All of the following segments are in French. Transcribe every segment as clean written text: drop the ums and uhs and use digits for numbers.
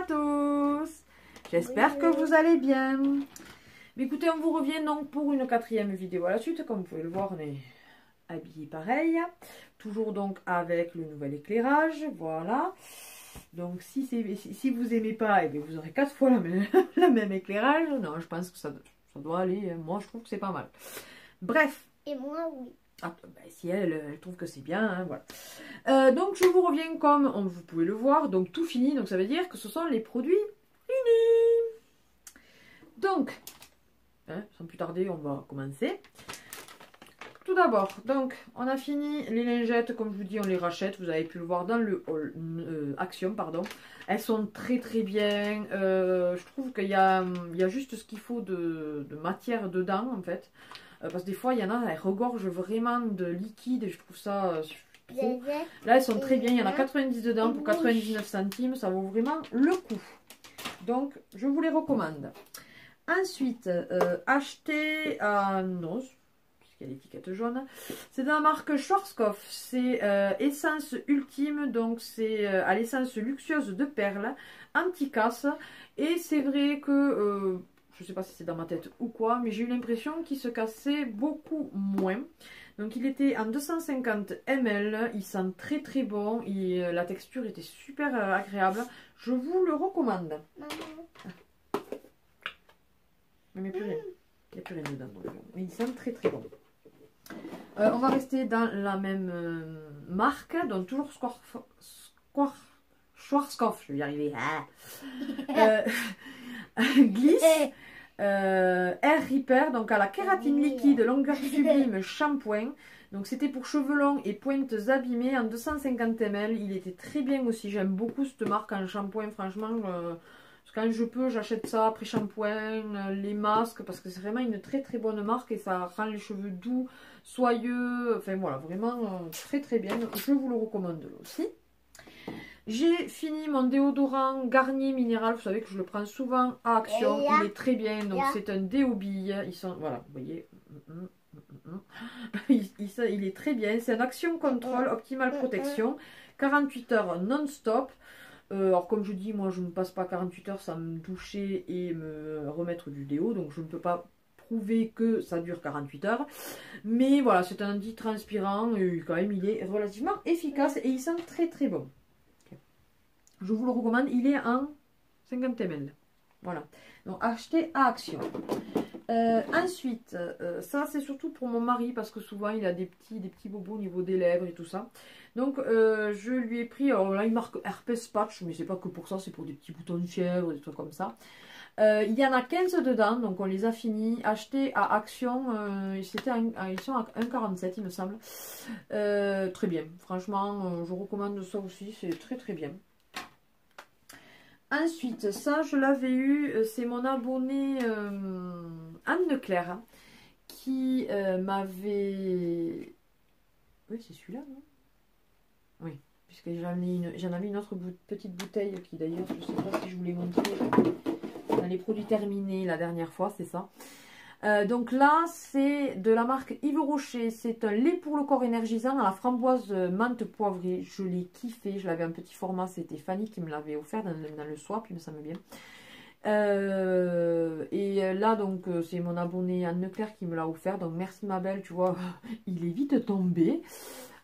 à tous. J'espère que vous allez bien. Mais écoutez, on vous revient donc pour une 4e vidéo à la suite. Comme vous pouvez le voir, on est habillé pareil. Toujours donc avec le nouvel éclairage. Voilà. Donc si vous aimez pas, eh bien, vous aurez 4 fois la même éclairage. Non, je pense que ça doit aller. Moi, je trouve que c'est pas mal. Bref. Et moi, oui. Ah, ben, si elle trouve que c'est bien, hein, voilà. Donc je vous reviens comme vous pouvez le voir, donc tout fini, donc ça veut dire que ce sont les produits finis. Donc, sans plus tarder, on va commencer. Tout d'abord, donc on a fini les lingettes, comme je vous dis, on les rachète, vous avez pu le voir dans le haul Action, pardon. Elles sont très très bien, je trouve qu'il y a juste ce qu'il faut de matière dedans en fait. Parce que des fois, il y en a, elles regorgent vraiment de liquide et je trouve ça trop. Là, elles sont très bien. Il y en a 90 dedans pour 99 centimes. Ça vaut vraiment le coup. Donc, je vous les recommande. Ensuite, acheter à Noz, puisqu'il y a l'étiquette jaune. C'est de la marque Schwarzkopf. C'est essence ultime. Donc, c'est à l'essence luxueuse de perles, anti-casse. Et c'est vrai que... je ne sais pas si c'est dans ma tête ou quoi, mais j'ai eu l'impression qu'il se cassait beaucoup moins. Donc il était en 250 ml, il sent très très bon, la texture était super agréable. Je vous le recommande. Ah. Mais plus rien, il n'y a plus rien dedans. Mais il sent très très bon. On va rester dans la même marque, donc toujours Schwarzkopf, je vais y arriver. Glisse. Air Repair, donc à la kératine liquide, longueur sublime, shampoing. Donc c'était pour cheveux longs et pointes abîmées en 250 ml. Il était très bien aussi. J'aime beaucoup cette marque en shampoing, franchement. Quand je peux, j'achète ça après shampoing, les masques, parce que c'est vraiment une très très bonne marque et ça rend les cheveux doux, soyeux. Enfin voilà, vraiment très très bien. Je vous le recommande aussi. J'ai fini mon déodorant Garnier Minéral. Vous savez que je le prends souvent à Action. Il est très bien. Donc c'est un déo bille. Ils sont, voilà, vous voyez. Il est très bien. C'est un Action Control Optimal Protection. 48 heures non-stop. Alors comme je dis, moi je ne passe pas 48 heures sans me doucher et me remettre du déo. Donc je ne peux pas prouver que ça dure 48 heures. Mais voilà, c'est un antitranspirant. Et quand même, il est relativement efficace et il sent très très bon. Je vous le recommande, il est en 50 ml. Voilà. Donc, acheter à Action. Ensuite, ça c'est surtout pour mon mari parce que souvent il a des petits bobos au niveau des lèvres et tout ça. Donc, je lui ai pris, alors là il marque Herpes Patch, mais c'est pas que pour ça, c'est pour des petits boutons de fièvre, des trucs comme ça. Il y en a 15 dedans, donc on les a finis. Achetés à Action, ils sont à 1,47 il me semble. Très bien, franchement, je recommande ça aussi, c'est très très bien. Ensuite, ça je l'avais eu, c'est mon abonnée Anne-Claire qui m'avait... Oui, c'est celui-là, non? Oui, puisque j'en avais une autre petite bouteille qui d'ailleurs, je ne sais pas si je vous l'ai montré dans les produits terminés la dernière fois, c'est ça. Donc là, c'est de la marque Yves Rocher. C'est un lait pour le corps énergisant à la framboise menthe poivrée. Je l'ai kiffé. Je l'avais en petit format. C'était Fanny qui me l'avait offert dans le swap. Il me semble bien. Et là, donc, c'est mon abonné Anne-Claire qui me l'a offert. Donc, merci ma belle. Tu vois, il est vite tombé.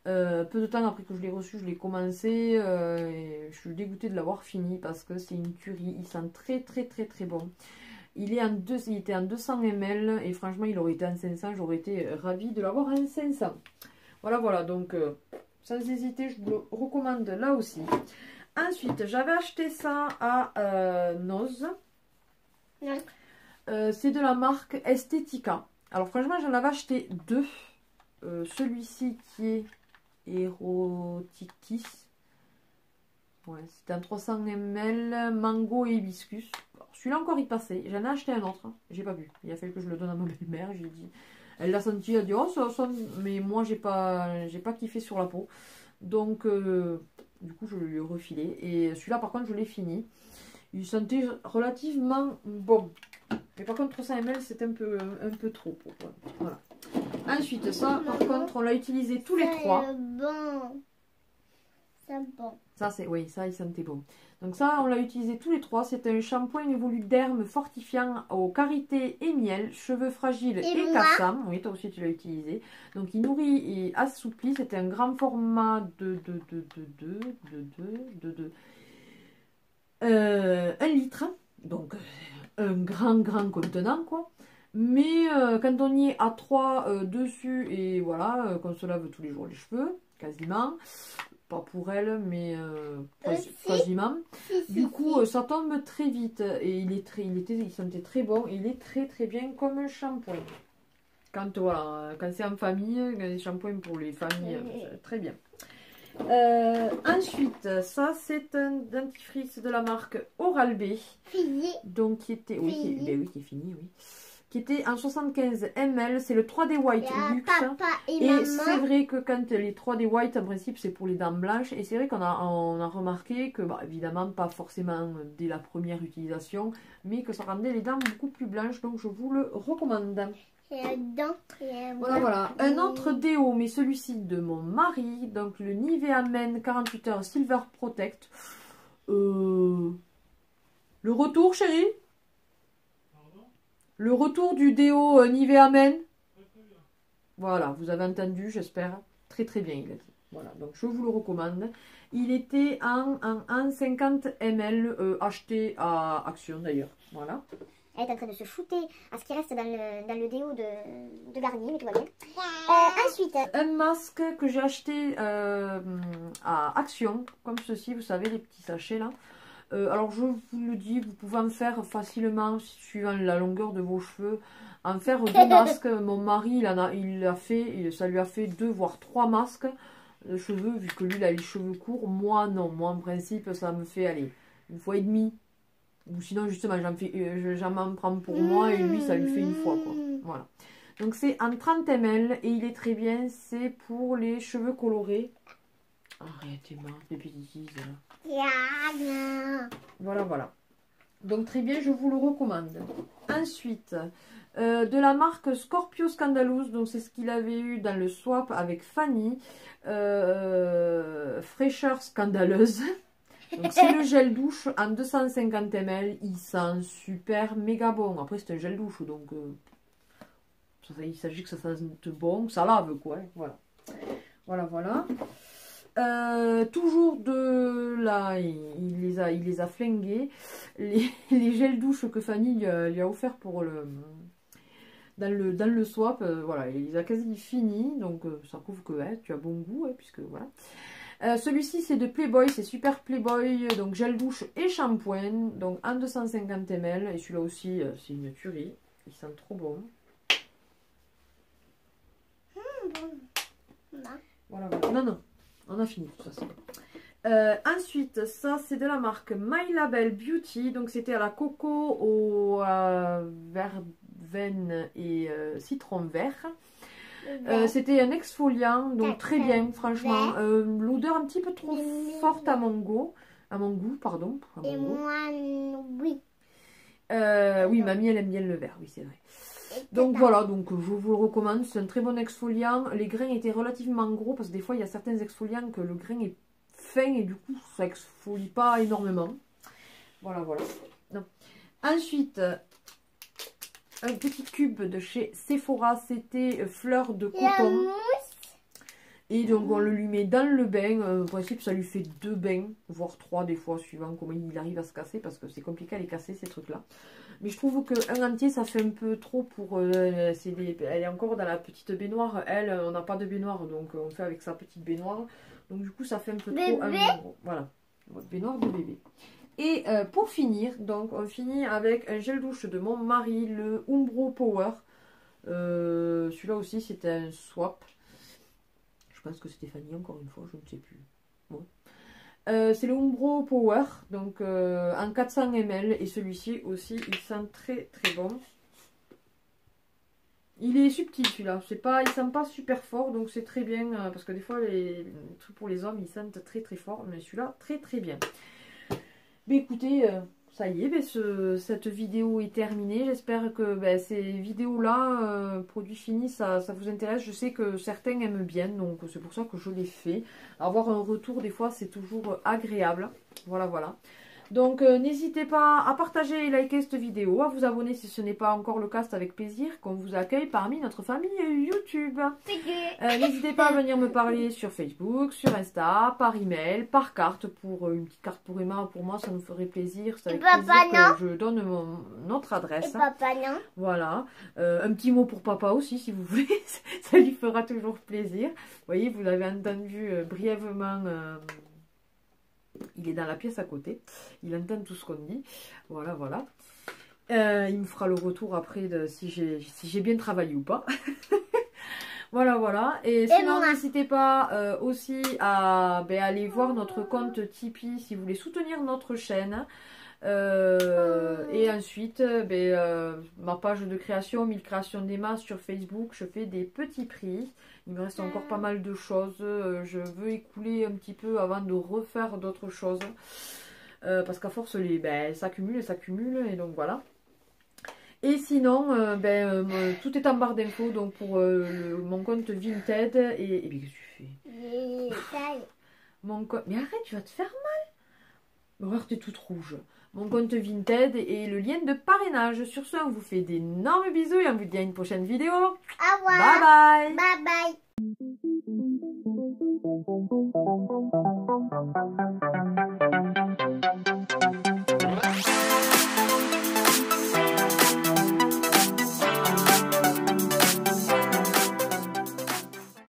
Peu de temps après que je l'ai reçu, je l'ai commencé. Et je suis dégoûtée de l'avoir fini parce que c'est une tuerie. Il sent très, très, très, très bon. Il était en 200 ml et franchement il aurait été en 500, j'aurais été ravie de l'avoir en 500. Voilà, voilà, donc sans hésiter, je vous le recommande là aussi. Ensuite, j'avais acheté ça à Noz. C'est de la marque Estetica. Alors franchement, j'en avais acheté deux. Celui-ci qui est Erotikis. Ouais, c'était un 300 ml mango et hibiscus. Celui-là encore il passait. J'en ai acheté un autre. Hein. J'ai pas vu. Il a fallu que je le donne à ma belle-mère. J'ai dit. Elle l'a senti. Elle a dit oh ça sonne. Mais moi j'ai pas kiffé sur la peau. Donc du coup je lui ai refilé. Et celui-là par contre je l'ai fini. Il sentait relativement bon. Mais par contre 300 ml c'est un peu trop pour moi. Voilà. Ensuite ça par contre on l'a utilisé tous les trois. Bon. C'est bon. Ça, c'est, oui, ça, il sentait bon. Donc ça, on l'a utilisé tous les trois. C'est un shampoing évolu derme fortifiant aux karité et miel, cheveux fragiles et cassants. Oui, toi aussi, tu l'as utilisé. Donc, il nourrit et assouplit. C'était un grand format de 1 litre. Donc, un grand contenant, quoi. Mais quand on y est à 3 dessus, et voilà, qu'on se lave tous les jours les cheveux, quasiment, pas pour elle, mais quasiment. Du coup, ça tombe très vite, et il sentait très bon, et il est très bien comme un shampoing. Quand, voilà, quand c'est en famille, des shampoings pour les familles, très bien. Ensuite, ça c'est un dentifrice de la marque Oral-B. Fini. Donc qui était, oui, qui est fini, oui. Qui était en 75 ml, c'est le 3D White Luxe. Et c'est vrai que quand les 3D White, en principe, c'est pour les dents blanches. Et c'est vrai qu'on a remarqué que, bah, évidemment, pas forcément dès la première utilisation, mais que ça rendait les dents beaucoup plus blanches. Donc je vous le recommande. Voilà. Un autre déo, mais celui-ci de mon mari, donc le Nivea Men 48 heures Silver Protect. Le retour, chérie? Le retour du déo Nivea Men. Voilà, vous avez entendu, j'espère. Très bien, il a dit. Voilà, donc je vous le recommande. Il était en 50 ml, acheté à Action d'ailleurs. Voilà. Elle est en train de se shooter à ce qui reste dans le déo de Garnier, mais tout va bien. Ensuite, un masque que j'ai acheté à Action, comme ceci, vous savez, les petits sachets là. Alors je vous le dis, vous pouvez en faire facilement, suivant la longueur de vos cheveux, en faire 2 masques. Mon mari, ça lui a fait 2 voire 3 masques de cheveux, vu que lui il a les cheveux courts. Moi non, moi en principe ça me fait aller 1 fois et demie. Ou sinon, justement, j'en prends pour moi et lui, ça lui fait 1 fois, quoi. Voilà. Donc, c'est en 30 ml et il est très bien. C'est pour les cheveux colorés. Arrêtez-moi, les bêtises, là. Voilà. Donc, très bien, je vous le recommande. Ensuite, de la marque Scorpio Scandalous. Donc, c'est ce qu'il avait eu dans le swap avec Fanny. Fraîcheur scandaleuse. Donc c'est le gel douche en 250 ml, il sent super méga bon. Après c'est un gel douche, donc il s'agit que ça sente bon, que ça lave quoi. Voilà. Toujours de là, il les a flingués. Les gels douche que Fanny lui a offert pour dans le swap, voilà, il les a quasi finis, donc ça prouve que tu as bon goût, puisque voilà. Celui-ci c'est de Playboy, c'est super Playboy, donc gel douche et shampoing, donc en 250 ml, et celui-là aussi c'est une tuerie, il sent trop bon. Voilà. Non, on a fini de toute façon. Ensuite, ça c'est de la marque My Label Beauty, donc c'était à la coco, au verveine et citron vert. C'était un exfoliant, donc très bien, franchement. L'odeur un petit peu trop forte à mon goût. Pardon. Et moi, oui. Oui, mamie, elle aime bien le vert, oui, c'est vrai. Donc voilà, donc je vous le recommande. C'est un très bon exfoliant. Les grains étaient relativement gros, parce que des fois, il y a certains exfoliants que le grain est fin et du coup, ça exfolie pas énormément. Voilà. Non. Ensuite... un petit cube de chez Sephora, c'était fleur de coton. Et donc on le lui met dans le bain. En principe ça lui fait 2 bains, voire 3 des fois, suivant comment il arrive à se casser, parce que c'est compliqué à les casser ces trucs là. Mais je trouve qu'un entier ça fait un peu trop pour... elle est encore dans la petite baignoire. Elle, on n'a pas de baignoire, donc on fait avec sa petite baignoire. Donc du coup ça fait un peu trop... voilà, baignoire de bébé. Et pour finir, donc on finit avec un gel douche de mon mari, le Umbro Power. Celui-là aussi c'était un swap. Je pense que c'était Fanny encore une fois, je ne sais plus. Bon. C'est le Umbro Power, donc en 400 ml. Et celui-ci aussi, il sent très bon. Il est subtil celui-là, il sent pas super fort, donc c'est très bien. Parce que des fois les trucs pour les hommes, ils sentent très fort. Mais celui-là, très bien. Mais écoutez, ça y est, ben, cette vidéo est terminée. J'espère que ben, ces vidéos-là, produits finis, ça vous intéresse. Je sais que certains aiment bien, donc c'est pour ça que je l'ai fait. Avoir un retour, des fois, c'est toujours agréable. Voilà, voilà. Donc n'hésitez pas à partager et liker cette vidéo, à vous abonner si ce n'est pas encore le cas, c'est avec plaisir qu'on vous accueille parmi notre famille YouTube. N'hésitez pas à venir me parler sur Facebook, sur Insta, par email, par carte, pour une petite carte pour Emma, pour moi ça nous ferait plaisir. C'est avec plaisir que je donne notre adresse. Et papa, non. Voilà, un petit mot pour papa aussi si vous voulez, ça lui fera toujours plaisir. Vous voyez, vous l'avez entendu brièvement... il est dans la pièce à côté. Il entend tout ce qu'on dit. Voilà, voilà. Il me fera le retour après de si j'ai bien travaillé ou pas. Voilà, voilà. Et sinon, n'hésitez pas aussi à aller voir notre compte Tipeee si vous voulez soutenir notre chaîne. Et ensuite, ma page de création, 1000 créations d'Emma sur Facebook, je fais des petits prix. Il me reste encore pas mal de choses. Je veux écouler un petit peu avant de refaire d'autres choses. Parce qu'à force, s'accumule et s'accumule. Et donc voilà. Et sinon, tout est en barre d'infos. Donc pour mon compte Vinted. Et qu'est-ce que tu fais? Mon compte... Mais arrête, tu vas te faire mal. Regarde, t'es toute rouge. Mon compte Vinted et le lien de parrainage. Sur ce, on vous fait d'énormes bisous et on vous dit à une prochaine vidéo. Au revoir. Bye bye. Bye bye.